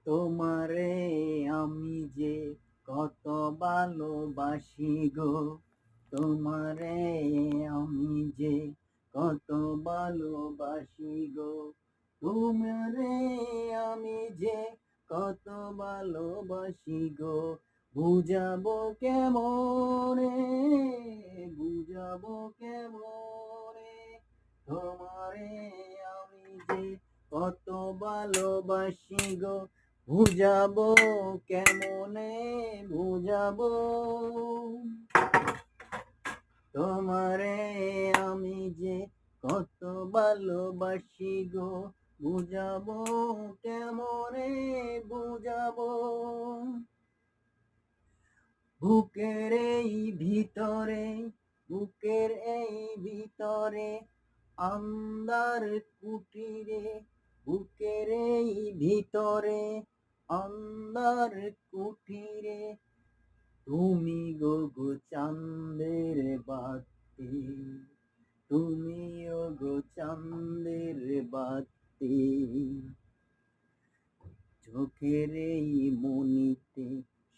তোমারে আমি যে কত ভালোবাসি গো, তোমারে আমি যে কত ভালোবাসি গো, তোমারে আমি যে কত ভালোবাসি গো, বুঝাবো কেমনে, বুঝাবো কেমনে, তোমারে আমি যে কত ভালোবাসি গো, বুঝাবো কেমনে, বুঝাবো তোমারে আমি যে কত ভালোবাসি গো, বুঝাবো কেমনে, বুঝাবো বুকের এই ভিতরে, বুকের এই ভিতরে আন্ধার কুটিরে, বুকের এই ভিতরে আন্ধার কুটিরে, তুমি গো চাঁদের বাতি, তুমি গো চাঁদের বাতি, চোখের এই মনিতে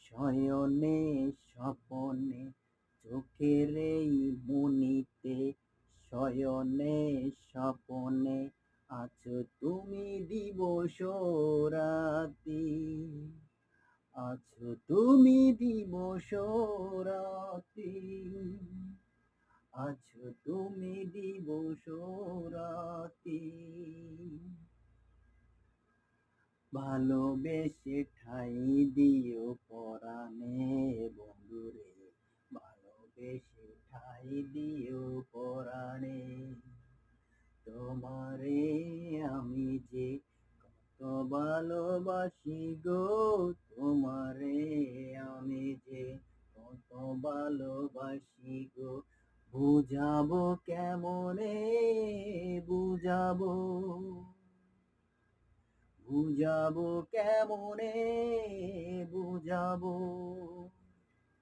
শয়নে স্বপনে, চোখের এই মনিতে শয়নে স্বপনে, আছো তুমি দিবস রাতি, আছো তুমি দিবস রাতি, আছো তুমি দিবস রাতি, ভালোবেসে ঠাই দিও পরাণে বন্ধুরে, ভালোবেসে ঠাই দিও পরাণে, তোমারে আমি যে কত ভালোবাসি গো, তোমারে আমি যে কত ভালোবাসি গো, বুঝাবো কেমনে, বুঝাবো, বুঝাবো কেমনে, বুঝাবো।